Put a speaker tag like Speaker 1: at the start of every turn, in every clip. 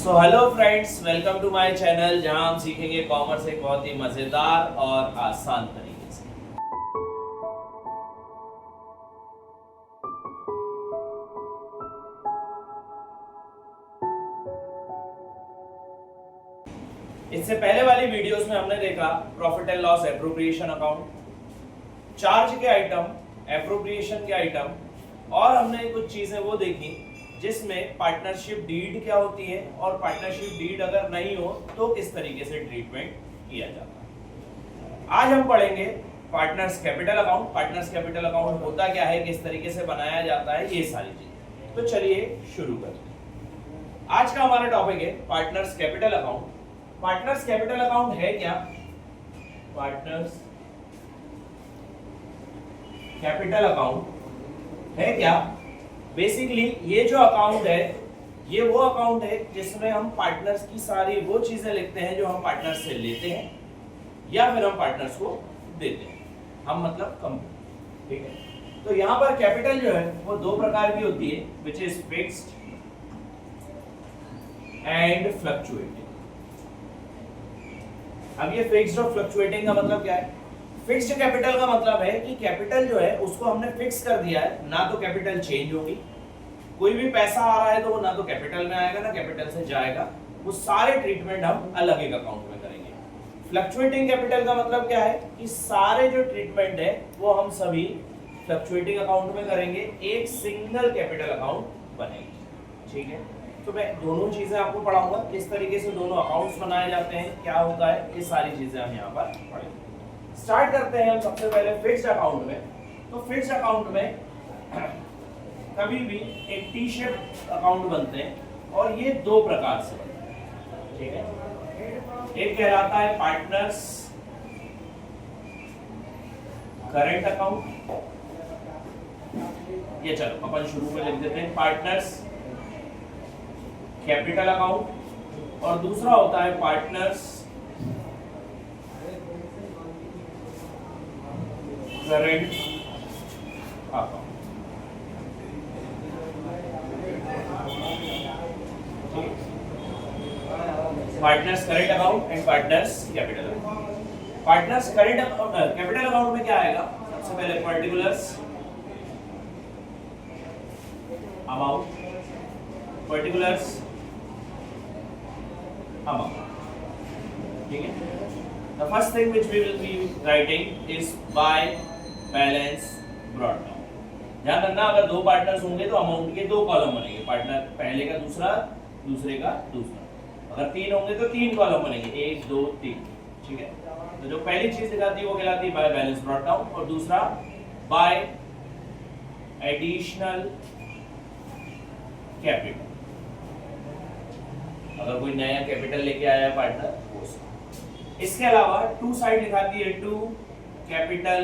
Speaker 1: So hello friends, welcome to my channel जहां हम सीखेंगे कॉमर्स एक बहुत ही मजेदार और आसान तरीके से। इससे पहले वाली वीडियोस में हमने देखा profit and loss appropriation account, charge के आइटम, एप्रोप्रिएशन के आइटम, और हमने कुछ चीजें वो देखी जिसमें पार्टनरशिप डीड क्या होती है और पार्टनरशिप डीड अगर नहीं हो तो किस तरीके से ट्रीटमेंट किया जाता है। आज हम पढ़ेंगे partners capital account. Partners capital account होता क्या है, किस तरीके से बनाया जाता है, ये सारी चीजें। तो चलिए शुरू करते हैं। आज का हमारा टॉपिक है partners capital account. Partners capital account है क्या? पार्टनर्स कैपिटल अकाउंट है क्या? बेसिकली ये जो अकाउंट है ये वो अकाउंट है जिसमें हम पार्टनर्स की सारी वो चीजें लिखते हैं जो हम पार्टनर्स से लेते हैं या फिर हम पार्टनर्स को देते हैं। हम मतलब कंपनी, ठीक है। तो यहां पर कैपिटल जो है वो दो प्रकार की होती है, which is fixed and fluctuating. अब ये फिक्स्ड और फ्लक्चुएटिंग का मतलब क्या है? फिक्स्ड कैपिटल का मतलब है कि कैपिटल जो है उसको हमने फिक्स कर दिया है, ना तो कैपिटल चेंज होगी। कोई भी पैसा आ रहा है तो वो ना तो कैपिटल में आएगा ना कैपिटल से जाएगा। वो सारे ट्रीटमेंट हम अलग एक अकाउंट में करेंगे। फ्लक्चुएटिंग कैपिटल का मतलब क्या है कि सारे जो ट्रीटमेंट है वो हम सभी फ्लक्चुएटिंग अकाउंट में करेंगे, एक सिंगल कैपिटल अकाउंट बनेगा, ठीक है। तो मैं दोनों चीजें आपको पढ़ाऊंगा, किस तरीके से दोनों अकाउंट्स बनाए जाते हैं, क्या होता है, ये सारी चीजें हम यहाँ पर पढ़ेंगे। स्टार्ट करते हैं हम सबसे पहले फिक्स्ड अकाउंट में। तो फिक्स्ड अकाउंट में कभी भी एक टी शेप अकाउंट बनते हैं और ये दो प्रकार से बनते हैं, ठीक है। एक कहलाता है पार्टनर्स करंट अकाउंट, ये चलो अपन शुरू में लिख देते हैं पार्टनर्स कैपिटल अकाउंट, और दूसरा होता है partners current account. Partners current account and partners capital account. Partners current capital account में क्या आएगा? सबसे पहले पर्टिकुलर्स अमाउंट, पर्टिकुलर्स अमाउंट, ठीक है। The first thing which we will be writing is by balance brought down. ध्यान रखना, अगर दो पार्टनर्स होंगे तो अमाउंट के दो कॉलम बनेंगे, पार्टनर पहले का दूसरा, दूसरे का दूसरा। अगर तीन होंगे तो तीन कॉलम बनेंगे, एक दो तीन, ठीक है। तो जो पहली चीज दिखाती है वो कहलाती है बाय बैलेंस ब्रॉट डाउन, और दूसरा बाय एडिशनल कैपिटल। अगर कोई नया कैपिटल लेके आया है पार्टनर वो। इसके अलावा टू साइड दिखाती है टू कैपिटल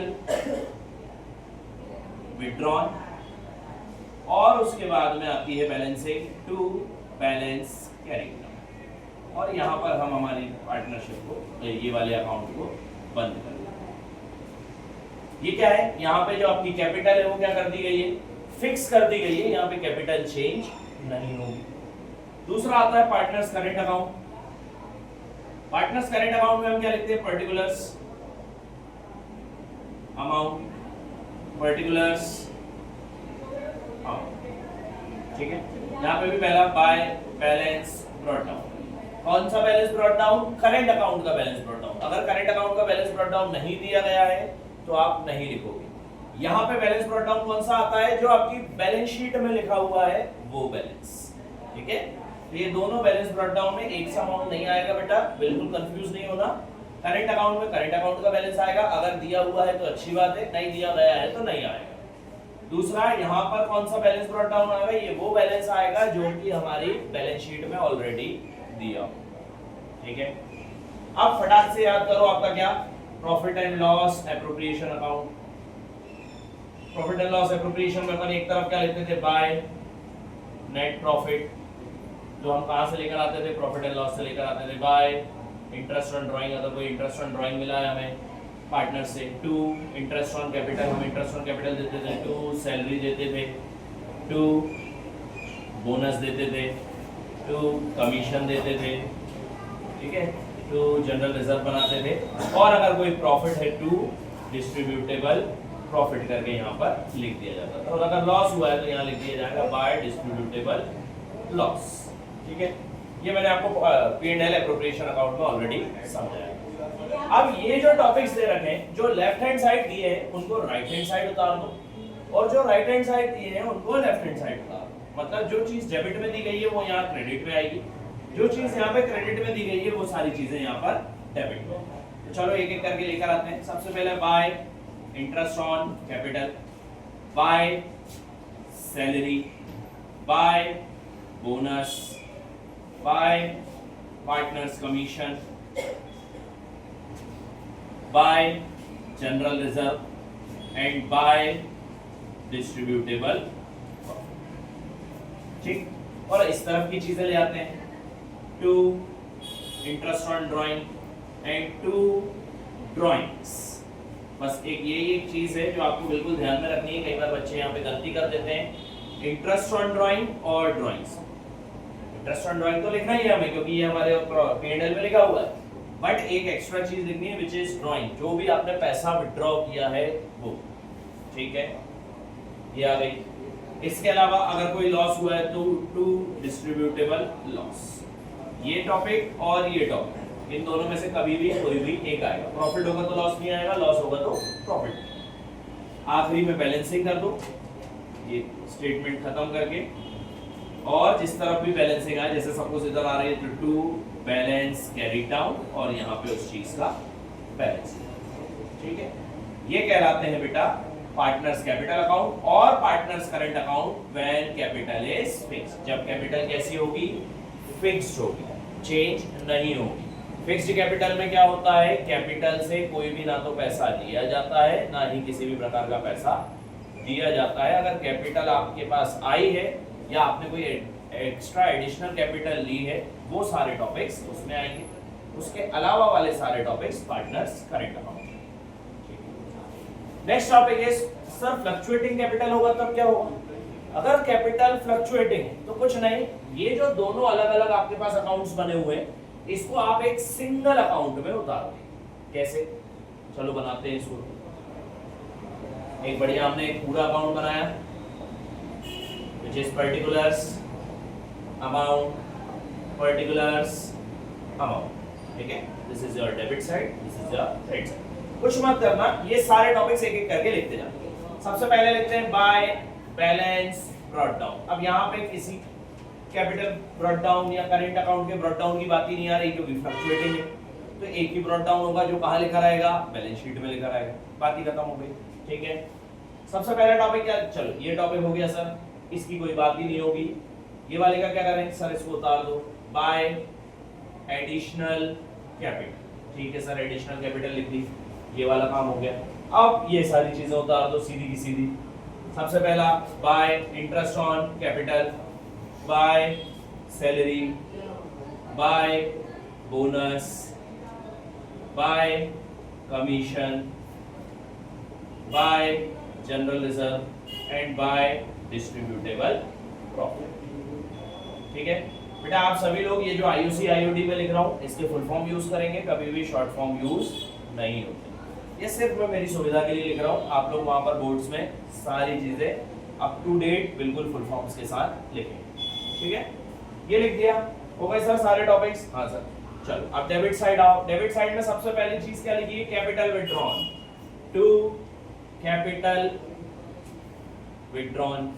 Speaker 1: विड्रॉन, और उसके बाद में आती है बैलेंसिंग टू बैलेंस कैरिंग। और यहाँ पर हम हमारी पार्टनरशिप को, ये वाले अकाउंट को बंद कर देंगे। ये क्या है? यहाँ पे जो आपकी कैपिटल है वो क्या कर दी गई है? फिक्स कर दी गई है, यहाँ पे कैपिटल चेंज नहीं होगी। दूसरा आता है partners current account. Partners current account में हम क्या लिखते हैं? पर्टिकुलर्स अमाउंट, पर्टिकुलर्स अमाउंट, ठीक है। यहाँ पे भी पहला बाय बैलेंस ब्रॉट डाउन। कौन सा balance brought down? Current account का बैलेंस ब्रॉट डाउन। अगर करंट अकाउंट का बैलेंस ब्रॉट डाउन नहीं दिया गया है तो आप नहीं लिखोगे। यहाँ पे बैलेंस ब्रॉट डाउन कौन सा आता है? जो आपकी बैलेंस शीट में लिखा हुआ है वो बैलेंस, ठीक है। तो ये दोनों बैलेंस ब्रॉट डाउन में एक सा अमाउंट नहीं आएगा बेटा, बिल्कुल कंफ्यूज नहीं होना। करंट अकाउंट में करंट अकाउंट का बैलेंस आएगा, अगर दिया हुआ है तो अच्छी बात है, नहीं दिया गया है तो नहीं आएगा। दूसरा, यहाँ पर कौन सा बैलेंस ब्रॉट डाउन आएगा? ये वो बैलेंस आएगा जो कि हमारी बैलेंस शीट में ऑलरेडी दिया, ठीक है। अब फटाक से याद करो आपका क्या? Profit and loss appropriation account. Profit and loss appropriation में अपन एक तरफ क्या लिखते थे? बाय नेट प्रॉफिट, जो हम कहां से लेकर आते थे? प्रॉफिट एंड लॉस से लेकर आते थे। बाय इंटरेस्ट ऑन ड्राइंग, अगर कोई इंटरेस्ट ऑन ड्राइंग मिला है हमें पार्टनर से। टू इंटरेस्ट ऑन कैपिटल, हम इंटरेस्ट ऑन कैपिटल देते थे। टू सैलरी देते थे। टू बोनस देते थे। टू कमीशन देते थे, ठीक है, टू जनरल रिजर्व बनाते थे, और अगर कोई प्रॉफिट है टू डिस्ट्रीब्यूटेबल प्रॉफिट करके यहाँ पर लिख दिया जाता था। और अगर लॉस हुआ है तो यहाँ लिख दिया जाएगा बाय डिस्ट्रीब्यूटेबल लॉस, ठीक है। ये मैंने आपको P&L एप्रोप्रिएशन अकाउंट में ऑलरेडी समझाया। अब ये जो टॉपिक्स दे रखे हैं, जो लेफ्ट हैंड साइड दिए हैं उनको राइट हैंड साइड उतार दो, और जो राइट हैंड साइड दिए हैं उनको लेफ्ट हैंड साइड उतार दो। मतलब जो चीज डेबिट में दी गई है वो यहाँ क्रेडिट में आएगी, जो चीज यहाँ पे क्रेडिट में दी गई है वो सारी चीजें यहाँ पर डेबिट में। तो चलो एक एक करके लेकर आते हैं। सबसे पहले by interest on capital, by salary, by bonus, by partners commission, by general reserve and by distributable, ठीक। और इस तरफ की चीजें ले आते हैं, to interest on drawing and to drawings. बस एक चीज है जो आपको बिल्कुल ध्यान में रखनी है, कई बार बच्चे यहाँ पे गलती कर देते हैं, इंटरेस्ट ऑन ड्राइंग और ड्राइंग्स। इंटरेस्ट ऑन ड्राइंग तो लिखना ही है हमें क्योंकि ये हमारे P&L में लिखा हुआ है, बट एक एक्स्ट्रा चीज लिखनी है विच इज ड्राइंग, जो भी आपने पैसा विड्रॉ किया है वो, ठीक है, ये आ गई। इसके अलावा अगर कोई लॉस हुआ है तो टू डिस्ट्रीब्यूटेबल लॉस। ये टॉपिक और ये टॉपिक, इन दोनों में से कभी भी कोई भी एक आएगा। प्रॉफिट होगा तो लॉस नहीं आएगा, लॉस होगा तो प्रॉफिट। आखिरी में बैलेंसिंग कर दो, ये स्टेटमेंट खत्म करके, और जिस तरफ भी बैलेंसिंग आए, जैसे सपोज इधर आ रही है तो टू बैलेंस कैरी डाउन, और यहाँ पे उस चीज का बैलेंस, ठीक है। ये कहलाते हैं बेटा पार्टनर्स कैपिटल अकाउंट और partners current account when capital is fixed. जब कैपिटल कैसी होगी? फिक्स्ड होगी, चेंज नहीं होगी। फिक्स्ड कैपिटल में क्या होता है? कैपिटल से कोई भी ना तो पैसा लिया जाता है ना ही किसी भी प्रकार का पैसा दिया जाता है। अगर कैपिटल आपके पास आई है या आपने कोई एक्स्ट्रा एडिशनल कैपिटल ली है, वो सारे टॉपिक्स उसमें आएंगे। उसके अलावा वाले सारे topics partners current account. Next topic is sir fluctuating capital होगा तब क्या होगा? अगर कैपिटल फ्लक्चुएटिंग है तो कुछ नहीं, ये जो दोनों अलग अलग आपके पास अकाउंट्स बने हुए हैं, इसको आप एक सिंगल अकाउंट में उतार दें। कैसे? चलो बनाते हैं इसको। एक बढ़िया हमने एक पूरा अकाउंट बनाया which is particulars amount, particulars amount, ठीक है। This is your debit side, this is your credit side. कुछ मत करना, ये सारे टॉपिक्स एक एक करके लिखते जाओ। सबसे पहले लिखते हैं बाय बैलेंस ब्रॉट डाउन। अब यहाँ पे किसी कैपिटल ब्रॉट डाउन या करंट अकाउंट के ब्रॉट डाउन की बात ही नहीं आ रही क्योंकि फ्लक्चुएटिंग है, तो एक ही ब्रॉट डाउन होगा जो कहाँ लिखा रहेगा? बैलेंस शीट में लिखा रहेगा। बात ही खत्म हो गई, ठीक है। सबसे पहला टॉपिक क्या? चलो ये टॉपिक हो गया सर, इसकी कोई बात ही नहीं होगी। ये वाले का क्या करें सर? इसको उतार दो, बाय एडिशनल कैपिटल, ठीक है सर, एडिशनल कैपिटल लिख दी, ये वाला काम हो गया। अब ये सारी चीजें उतार दो सीधी की सीधी। सबसे पहला by interest on capital, by salary, by bonus, by commission, by general reserve and by distributable profit, ठीक है बेटा। आप सभी लोग ये जो IOC IOD में लिख रहा हूँ इसके फुल फॉर्म यूज करेंगे, कभी भी शॉर्ट फॉर्म यूज नहीं होते। ये सिर्फ मैं मेरी सुविधा के लिए लिख रहा हूँ, आप लोग वहां पर बोर्ड्स में सारी चीजें अप टू डेट बिल्कुल फुल फॉर्म्स के साथ लिखेंगे, ठीक है। ये लिख दिया, हो गए सर सारे टॉपिक्स? हाँ सर। चलो अब डेबिट साइड आओ। डेबिट साइड में सबसे पहली चीज क्या लिखी है? Capital withdrawn, to capital withdrawn.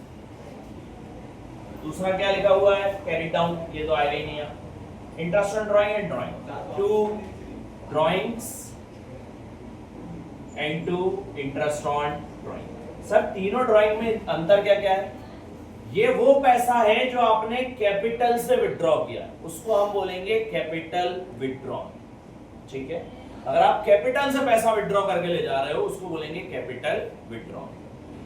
Speaker 1: दूसरा क्या लिखा हुआ है? कैरी डाउन, ये तो आएगा ही नहीं है। Interest on drawing and drawing, to drawings and to interest on drawing. Sir तीनों ड्राइंग में अंतर क्या क्या है? ये वो पैसा है जो आपने कैपिटल से विथड्रॉ किया, उसको हम बोलेंगे कैपिटल विथड्रॉन, ठीक है। अगर आप कैपिटल से पैसा विथड्रॉ करके ले जा रहे हो उसको बोलेंगे कैपिटल विथड्रॉन।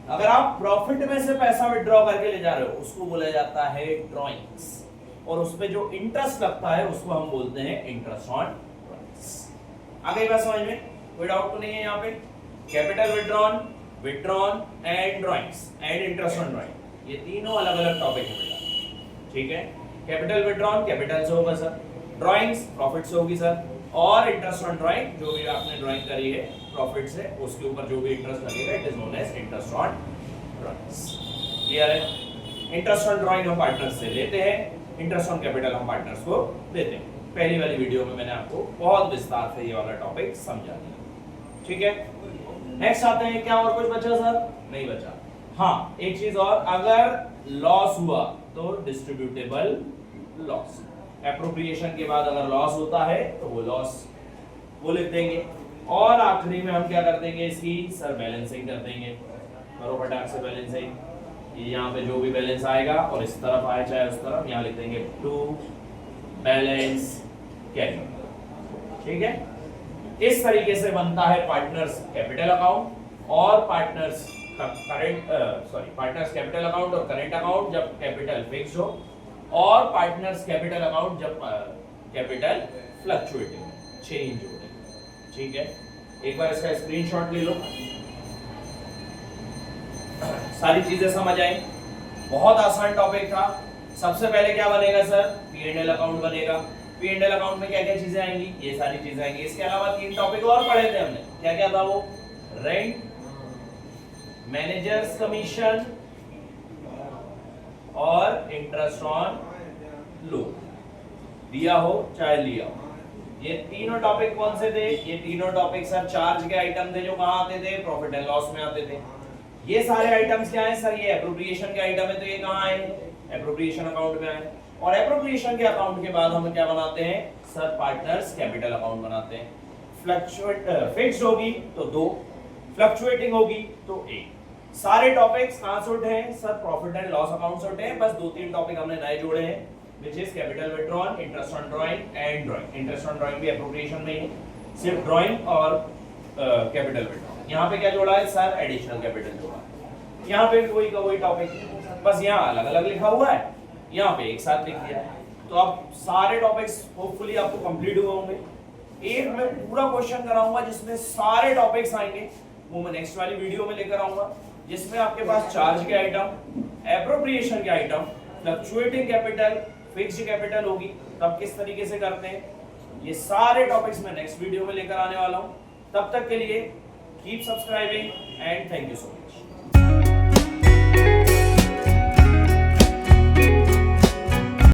Speaker 1: अगर आप प्रॉफिट में से पैसा विथड्रॉ करके ले जा रहे हो उसको बोला जाता है ड्राइंग्स, और उस पे जो इंटरेस्ट लगता है उसको हम बोलते हैं इंटरेस्ट ऑन ड्राइंग्स। आ गई बात समझ में? कोई डाउट तो नहीं है यहाँ पे? Capital withdrawn, withdrawn and drawings and interest on drawing, ये तीनों अलग अलग टॉपिक है बेटा, ठीक है। कैपिटल विड्रॉन कैपिटल से होगा सर, ड्राइंग्स प्रॉफिट से होगी सर, और इंटरेस्ट ऑन ड्राइंग जो भी आपने ड्राइंग करी है प्रॉफिट से उसके ऊपर जो भी इंटरेस्ट लगेगा it is known as interest on drawings. Clear है? इंटरेस्ट ऑन ड्राइंग हम पार्टनर्स से लेते हैं, इंटरेस्ट ऑन कैपिटल हम पार्टनर्स को देते हैं। पहली वाली वीडियो में मैंने आपको बहुत विस्तार से ये वाला टॉपिक समझा दिया। ठीक है, नेक्स्ट आते हैं, क्या और कुछ बचा सर? नहीं बचा। हाँ, एक चीज और, अगर लॉस हुआ तो डिस्ट्रीब्यूटेबल लॉस, एप्रोप्रिएशन के बाद अगर लॉस होता है तो वो लॉस वो लिख देंगे, और आखिरी में हम क्या कर देंगे इसकी सर बैलेंसिंग कर देंगे। करो फटाक से बैलेंसिंग, ये यहाँ पे जो भी बैलेंस आएगा और इस तरफ आए चाहे उस तरफ, यहाँ लिख देंगे टू बैलेंस कैरी। ठीक है, इस तरीके से बनता है पार्टनर्स कैपिटल अकाउंट और पार्टनर्स पार्टनर्स कैपिटल अकाउंट और करेंट अकाउंट जब कैपिटल फिक्स हो, और पार्टनर्स कैपिटल अकाउंट जब कैपिटल फ्लक्चुएटिंग चेंज हो। ठीक है, एक बार इसका स्क्रीनशॉट ले लो। सारी चीजें समझ आई, बहुत आसान टॉपिक था। सबसे पहले क्या बनेगा सर? P&L अकाउंट बनेगा। P&L अकाउंट में क्या क्या चीजें आएंगी? ये सारी चीजें आएंगी। इसके अलावा 3 टॉपिक और पढ़े थे हमने, क्या क्या था वो? रेंट, मैनेजर्स कमीशन और इंटरेस्ट ऑन लोन, दिया हो चाहे लिया हो। ये तीनों टॉपिक कौन से थे? ये तीनों टॉपिक सर चार्ज के आइटम थे जो कहां आते थे? प्रॉफिट एंड लॉस में आते थे। ये सारे आइटम्स क्या हैं सर? ये एप्रोप्रिएशन के आइटम है, तो ये कहां आए? एप्रोप्रिएशन अकाउंट में आए। और एप्रोप्रिएशन के अकाउंट के बाद हम क्या बनाते हैं सर? पार्टनर्स कैपिटल अकाउंट बनाते हैं। फ्लक्चुएट फिक्स्ड होगी तो 2, फ्लक्चुएटिंग होगी तो 1। सारे टॉपिक्स कहां से उठे हैं sir? Profit and loss account से उठे हैं। बस 2-3 टॉपिक हमने नए जोड़े हैं, which is capital withdrawn, interest on drawing and drawing. Interest on drawing भी appropriation में ही, सिर्फ drawing और capital withdrawn। यहाँ पे क्या जोड़ा है सर? additional capital जोड़ा है। यहाँ पे भी वही का वही टॉपिक, बस यहाँ अलग अलग लिखा हुआ है, यहाँ पे एक साथ लिख दिया है। तो अब सारे टॉपिक्स होपफुली आपको कंप्लीट हुए होंगे। एक मैं पूरा क्वेश्चन कराऊंगा जिसमें सारे टॉपिक्स आएंगे, वो मैं नेक्स्ट वाली वीडियो में लेकर आऊंगा, जिसमें आपके पास चार्ज के आइटम, एप्रोप्रिएशन के item, fluctuating capital, fixed capital होगी, तब किस तरीके से करते हैं, ये सारे टॉपिक्स मैं नेक्स्ट वीडियो में लेकर आने वाला हूं। तब तक के लिए keep subscribing and thank you so much.